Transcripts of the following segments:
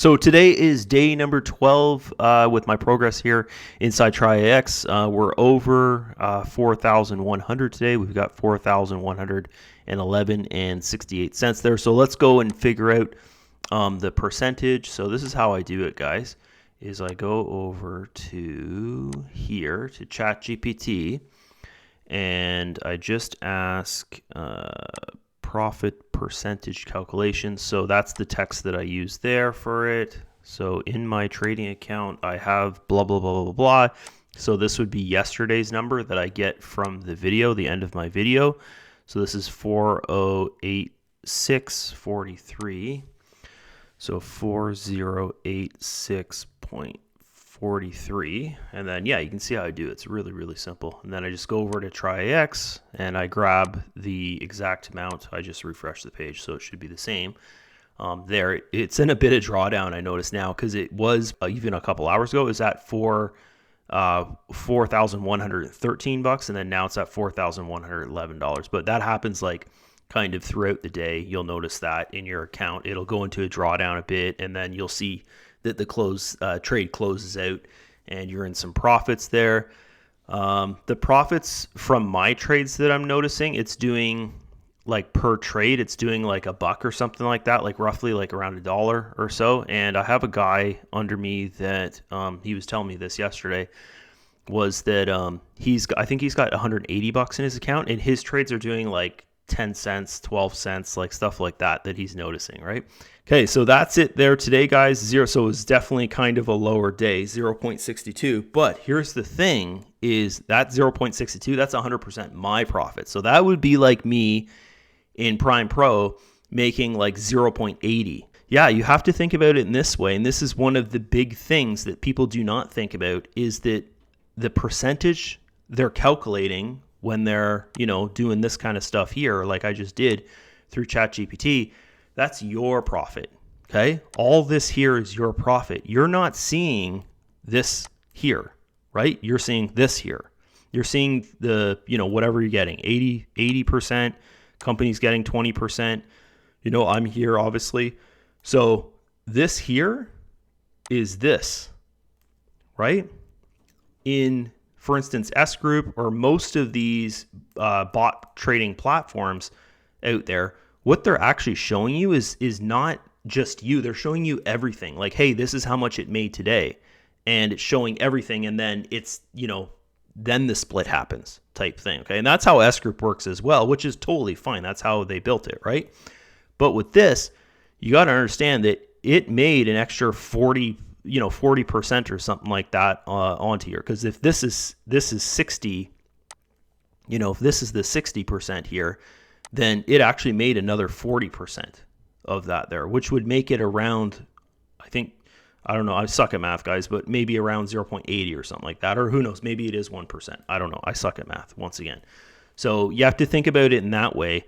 So today is day number 12 with my progress here inside Traiex. We're over 4,100 today. We've got 4,111 and 68 cents there. So let's go and figure out the percentage. So this is how I do it, guys, is I go over to here to ChatGPT and I just ask profit percentage calculation. So that's the text that I use there for it. So in my trading account, I have blah, blah, blah, blah, blah. So this would be yesterday's number that I get from the video, the end of my video. So this is 4086.43. So 4086.43. And then, yeah, you can see how I do it. It's really, really simple. And then I just go over to Traiex and I grab the exact amount. I just refresh the page, so it should be the same. There, it's in a bit of drawdown, I notice now, because it was even a couple hours ago, it was at $4,113, and then now it's at $4,111. But that happens like kind of throughout the day. You'll notice that in your account, it'll go into a drawdown a bit, and then you'll see that the trade closes out and you're in some profits there. The profits from my trades that I'm noticing, it's doing like per trade, it's doing like $1 or something like that, like roughly like around $1 or so. And I have a guy under me that he was telling me this yesterday, was that I think he's got $180 in his account, and his trades are doing like 10 cents, 12 cents, like stuff like that he's noticing, right? Okay, so that's it there today, guys. So it was definitely kind of a lower day, 0.62. But here's the thing, is that 0.62, that's 100% my profit. So that would be like me in Prime Pro making like 0.80. Yeah, you have to think about it in this way. And this is one of the big things that people do not think about, is that the percentage they're calculating when they're, doing this kind of stuff here, like I just did through ChatGPT, that's your profit, okay? All this here is your profit. You're not seeing this here, right? You're seeing this here. You're seeing the, whatever you're getting, 80%, company's getting 20%. I'm here, obviously. So this here is this, right? For instance, S Group or most of these bot trading platforms out there, what they're actually showing you is not just you. They're showing you everything. Like, hey, this is how much it made today. And it's showing everything. And then it's, then the split happens type thing. Okay. And that's how S Group works as well, which is totally fine. That's how they built it, right? But with this, you got to understand that it made an extra 40% or something like that onto here. Because if this is 60, if this is the 60% here, then it actually made another 40% of that there, which would make it around, I don't know, I suck at math, guys, but maybe around 0.80 or something like that. Or who knows, maybe it is 1%. I don't know. I suck at math once again. So you have to think about it in that way.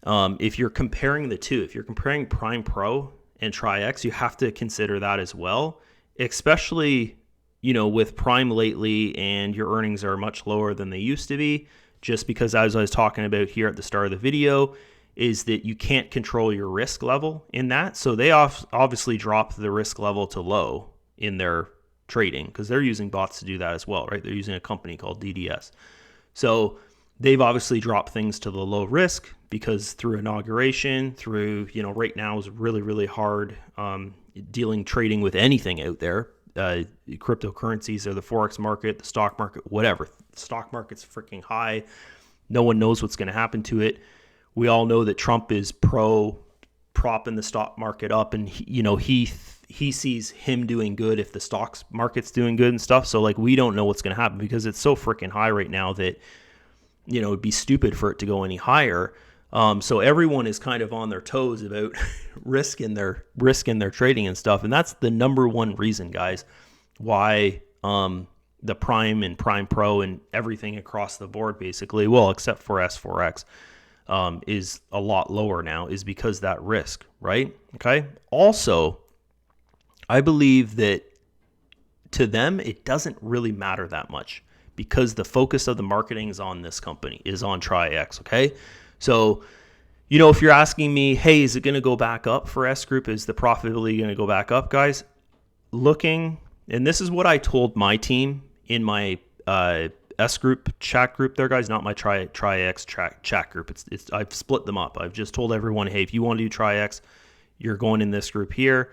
If you're comparing the two, if you're comparing Prime Pro and Traiex, you have to consider that as well, especially, with Prime lately, and your earnings are much lower than they used to be, just because, as I was talking about here at the start of the video, is that you can't control your risk level in that. So they obviously dropped the risk level to low in their trading, because they're using bots to do that as well, right? They're using a company called DDS. So they've obviously dropped things to the low risk, because through inauguration, through, right now is really, really hard trading with anything out there. Cryptocurrencies or the Forex market, the stock market, whatever. The stock market's freaking high. No one knows what's going to happen to it. We all know that Trump is propping the stock market up, and he sees him doing good if the stock market's doing good and stuff. So like, we don't know what's going to happen, because it's so freaking high right now that it'd be stupid for it to go any higher. So everyone is kind of on their toes about risk in their trading and stuff. And that's the number one reason, guys, why the Prime and Prime Pro and everything across the board, basically, well, except for S4X, is a lot lower now, is because that risk, right? Okay. Also, I believe that to them, it doesn't really matter that much, because the focus of the marketing is on this company, is on Traiex. Okay. So If you're asking me, hey, is it going to go back up for S Group? Is the profitability going to go back up, guys? And this is what I told my team in my S Group chat group there, guys, not my Traiex chat group. I've split them up. I've just told everyone, hey, if you want to do Traiex, you're going in this group here.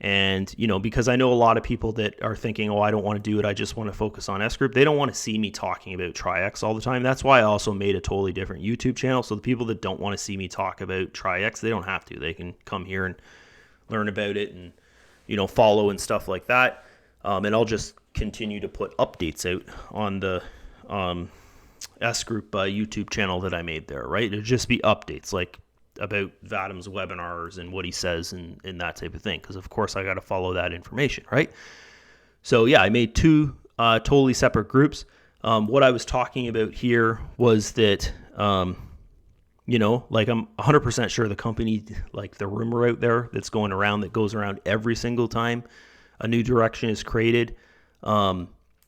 And, because I know a lot of people that are thinking, oh, I don't want to do it. I just want to focus on S Group. They don't want to see me talking about Traiex all the time. That's why I also made a totally different YouTube channel. So the people that don't want to see me talk about Traiex, they don't have to. They can come here and learn about it and, follow and stuff like that. And I'll just continue to put updates out on the S Group YouTube channel that I made there, right? It'll just be updates like about Vadim's webinars and what he says and that type of thing. Because, of course, I got to follow that information, right? So, yeah, I made two totally separate groups. What I was talking about here was that, I'm 100% sure the company, like the rumor out there that's going around, that goes around every single time a new direction is created,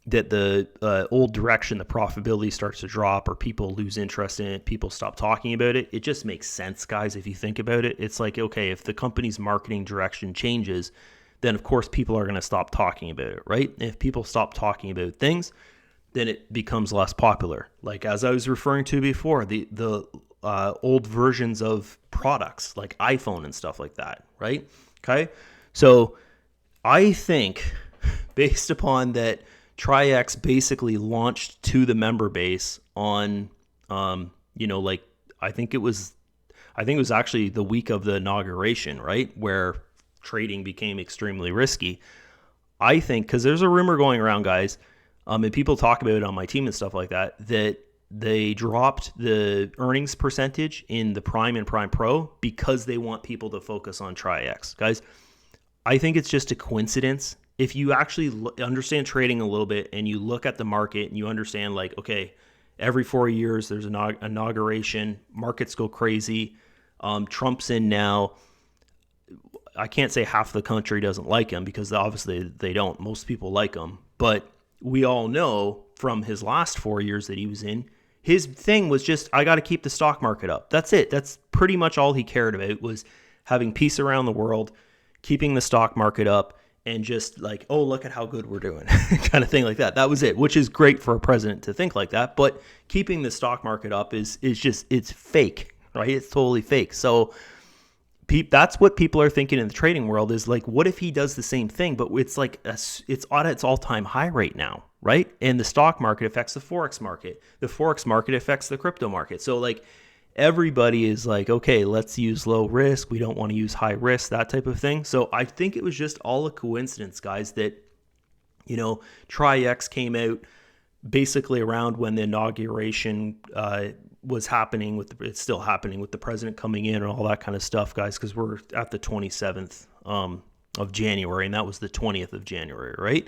that the old direction, the profitability starts to drop or people lose interest in it, people stop talking about it. It just makes sense, guys, if you think about it. It's like, okay, if the company's marketing direction changes, then of course people are going to stop talking about it, right? And if people stop talking about things, then it becomes less popular. Like as I was referring to before, the old versions of products like iPhone and stuff like that, right? Okay, so I think based upon that, Traiex basically launched to the member base on, I think it was actually the week of the inauguration, right? Where trading became extremely risky. I think, because there's a rumor going around, guys, and people talk about it on my team and stuff like that, that they dropped the earnings percentage in the Prime and Prime Pro because they want people to focus on Traiex. Guys, I think it's just a coincidence. If you actually understand trading a little bit and you look at the market and you understand, like, okay, every 4 years there's an inauguration, markets go crazy, Trump's in now. I can't say half the country doesn't like him because obviously they don't. Most people like him. But we all know from his last 4 years that he was in, his thing was just, I got to keep the stock market up. That's it. That's pretty much all he cared about, was having peace around the world, keeping the stock market up, and just like, oh, look at how good we're doing, kind of thing like that. That was it, which is great for a president to think like that. But keeping the stock market up is just, it's fake, right? It's totally fake. So that's what people are thinking in the trading world, is like, what if he does the same thing, but it's like it's on its all-time high right now, right? And the stock market affects the Forex market. The Forex market affects the crypto market. So like, everybody is like, okay, let's use low risk. We don't want to use high risk, that type of thing. So I think it was just all a coincidence, guys, that, Traiex came out basically around when the inauguration was happening, it's still happening with the president coming in and all that kind of stuff, guys, because we're at the 27th of January, and that was the 20th of January, right?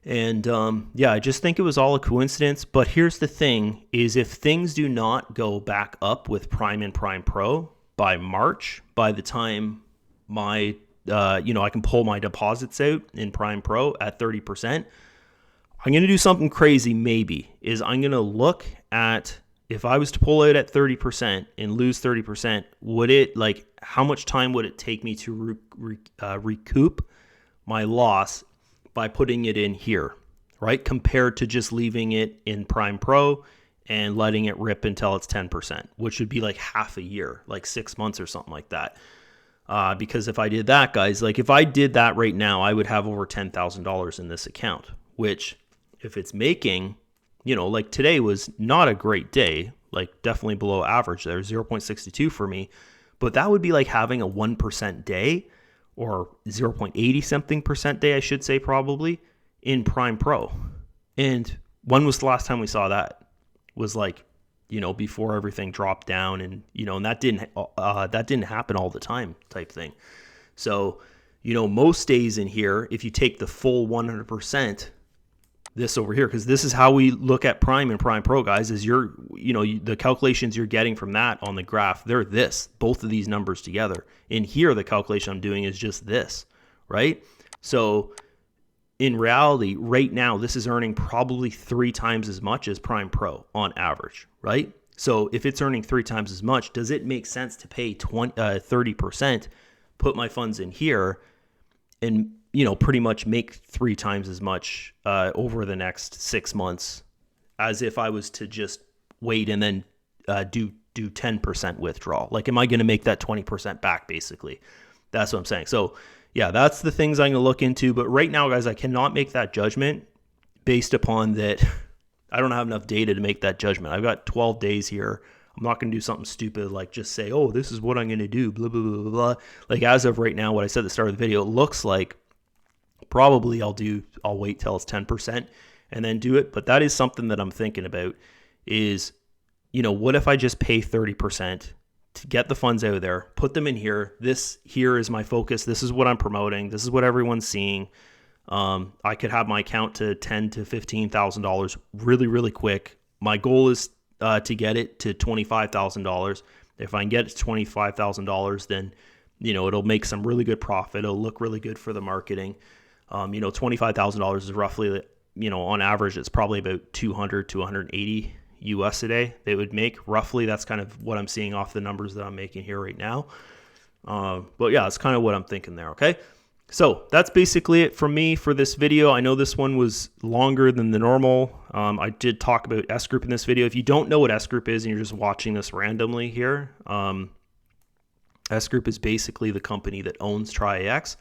And I just think it was all a coincidence. But here's the thing, is if things do not go back up with Prime and Prime Pro by March, by the time my, I can pull my deposits out in Prime Pro at 30%, I'm going to do something crazy maybe, is I'm going to look at, if I was to pull out at 30% and lose 30%, how much time would it take me to recoup my loss by putting it in here, right? Compared to just leaving it in Prime Pro and letting it rip until it's 10%, which would be like half a year, like 6 months or something like that. Because if I did that, guys, like if I did that right now, I would have over $10,000 in this account, which if it's making, like today was not a great day, like definitely below average there, 0.62 for me, but that would be like having a 1% day, or 0.80 something percent day, I should say, probably, in Prime Pro. And when was the last time we saw that? Was like, before everything dropped down, and and that didn't happen all the time, type thing. So, most days in here, if you take the full 100%, this over here, because this is how we look at Prime and Prime Pro, guys, is the calculations you're getting from that on the graph, they're both of these numbers together. In here, the calculation I'm doing is just this, right? So in reality, right now, this is earning probably 3 times as much as Prime Pro on average, right? So if it's earning 3 times as much, does it make sense to pay 30%, put my funds in here, and pretty much make 3 times as much over the next 6 months, as if I was to just wait and then do 10% withdrawal? Like, am I going to make that 20% back? Basically, that's what I'm saying. So yeah, that's the things I'm going to look into. But right now, guys, I cannot make that judgment based upon that. I don't have enough data to make that judgment. I've got 12 days here. I'm not going to do something stupid like just say, oh, this is what I'm going to do, blah, blah, blah, blah, blah. Like, as of right now, what I said at the start of the video, it looks like probably I'll wait till it's 10% and then do it. But that is something that I'm thinking about is, what if I just pay 30% to get the funds out of there, put them in here. This here is my focus. This is what I'm promoting. This is what everyone's seeing. I could have my account to $10,000 to $15,000 really, really quick. My goal is to get it to $25,000. If I can get it to $25,000, then it'll make some really good profit. It'll look really good for the marketing. $25,000 is roughly, on average, it's probably about 200 to 180 US a day they would make. Roughly, that's kind of what I'm seeing off the numbers that I'm making here right now. But yeah, that's kind of what I'm thinking there. Okay. So that's basically it from me for this video. I know this one was longer than the normal. I did talk about S Group in this video. If you don't know what S Group is and you're just watching this randomly here, S Group is basically the company that owns Traiex,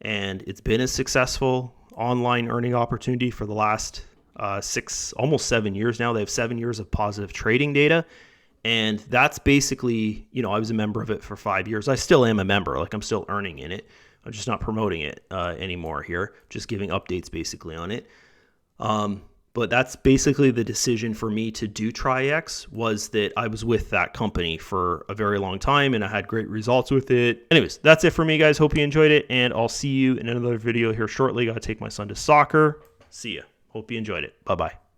and it's been a successful online earning opportunity for the last almost 7 years now. They have 7 years of positive trading data. And that's basically, I was a member of it for 5 years. I still am a member. Like, I'm still earning in it. I'm just not promoting it anymore here. Just giving updates basically on it. But that's basically the decision for me to do Traiex, was that I was with that company for a very long time and I had great results with it. Anyways, that's it for me, guys. Hope you enjoyed it. And I'll see you in another video here shortly. Got to take my son to soccer. See ya. Hope you enjoyed it. Bye-bye.